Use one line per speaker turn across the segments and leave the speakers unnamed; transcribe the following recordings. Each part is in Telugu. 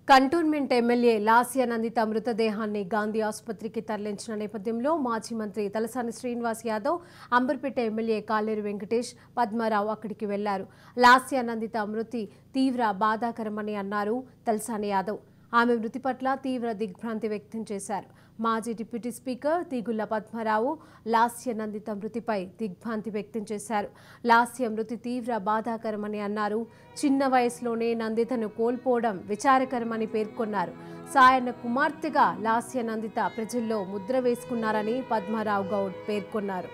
కంటోన్మెంట్ ఎమ్మెల్యే లాస్య నందిత మృతదేహాన్ని గాంధీ ఆసుపత్రికి తరలించిన నేపథ్యంలో మాజీ మంత్రి తలసాని శ్రీనివాస్ యాదవ్, అంబర్పేట ఎమ్మెల్యే కాలేరు వెంకటేష్, పద్మారావు అక్కడికి వెళ్లారు. లాస్య నందిత మృతి తీవ్ర బాధాకరమని అన్నారు తలసాని యాదవ్. ఆమె మృతి పట్ల తీవ్ర దిగ్భ్రాంతి వ్యక్తం చేశారు. మాజీ డిప్యూటీ స్పీకర్ తీగుళ్ల పద్మారావు లాస్య నందిత మృతిపై దిగ్భ్రాంతి వ్యక్తం చేశారు. లాస్య మృతి తీవ్ర బాధాకరమని అన్నారు. చిన్న వయసులోనే నందితను కోల్పోవడం విచారకరమని పేర్కొన్నారు. సాయన్న కుమార్తెగా లాస్య నందిత ప్రజల్లో ముద్ర వేసుకున్నారని పద్మారావు గౌడ్ పేర్కొన్నారు.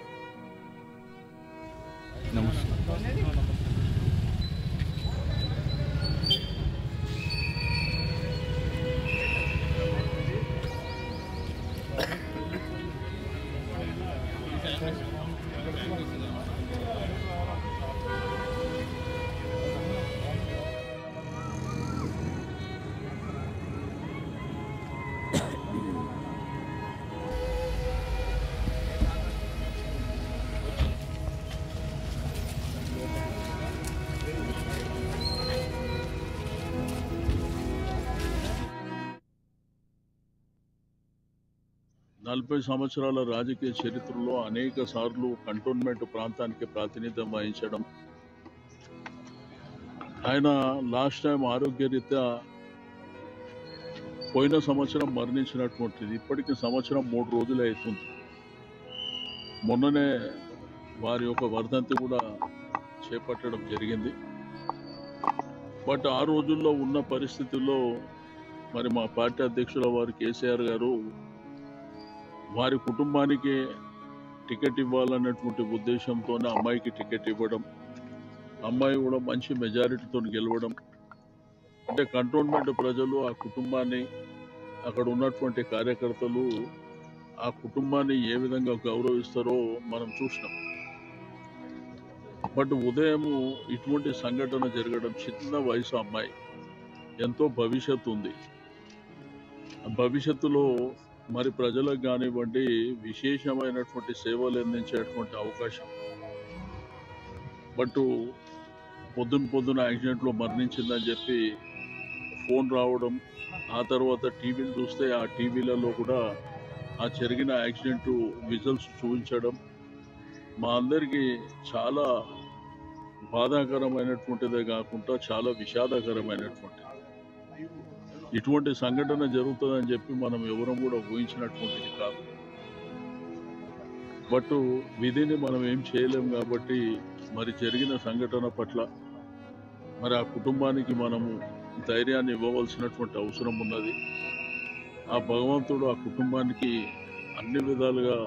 నలభై సంవత్సరాల రాజకీయ చరిత్రలో అనేక సార్లు కంటోన్మెంట్ ప్రాంతానికి ప్రాతినిధ్యం వహించడం. ఆయన లాస్ట్ టైం ఆరోగ్యరీత్యా పోయిన సంవత్సరం మరణించినటువంటిది. ఇప్పటికి సంవత్సరం 3 రోజులే అవుతుంది. మొన్ననే వారి యొక్క వర్ధంతి కూడా చేపట్టడం జరిగింది. బట్ ఆ రోజుల్లో ఉన్న పరిస్థితుల్లో మరి మా పార్టీ అధ్యక్షుల వారు కేసీఆర్ గారు వారి కుటుంబానికి టికెట్ ఇవ్వాలన్నటువంటి ఉద్దేశంతోనే అమ్మాయికి టికెట్ ఇవ్వడం, అమ్మాయి కూడా మంచి మెజారిటీతో గెలవడం. అంటే కంటోన్మెంట్ ప్రజలు ఆ కుటుంబాన్ని, అక్కడ ఉన్నటువంటి కార్యకర్తలు ఆ కుటుంబాన్ని ఏ విధంగా గౌరవిస్తారో మనం చూసినాం. బట్ ఉదయం ఇటువంటి సంఘటన జరగడం, చిన్న వయసు అమ్మాయి, ఎంతో భవిష్యత్తు ఉంది. భవిష్యత్తులో మరి ప్రజలకు కానివ్వండి విశేషమైనటువంటి సేవలు అందించేటువంటి అవకాశం. బట్ పొద్దున యాక్సిడెంట్లో మరణించిందని చెప్పి ఫోన్ రావడం, ఆ తర్వాత టీవీలు చూస్తే ఆ టీవీలలో కూడా ఆ జరిగిన యాక్సిడెంట్ విజువల్స్ చూపించడం మా అందరికీ చాలా బాధాకరమైనటువంటిదే కాకుండా చాలా విషాదకరమైనటువంటిది. ఇటువంటి సంఘటన జరుగుతుందని చెప్పి మనం ఎవరం కూడా ఊహించినటువంటిది కాదు. బట్ విధిని మనం ఏం చేయలేం కాబట్టి మరి జరిగిన సంఘటన పట్ల మరి ఆ కుటుంబానికి మనము ధైర్యాన్ని ఇవ్వవలసినటువంటి అవసరం ఉన్నది. ఆ భగవంతుడు ఆ కుటుంబానికి అన్ని విధాలుగా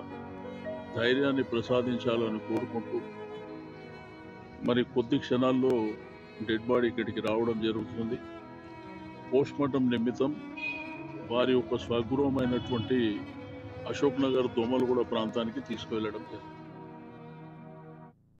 ధైర్యాన్ని ప్రసాదించాలని కోరుకుంటూ మరి కొద్ది క్షణాల్లో డెడ్ బాడీ ఇక్కడికి రావడం జరుగుతుంది. పోస్ట్మార్టం నిమిత్తం వారి యొక్క స్వగృహమైనటువంటి అశోక్ నగర్ దోమలగూడ ప్రాంతానికి తీసుకువెళ్ళడం జరిగింది.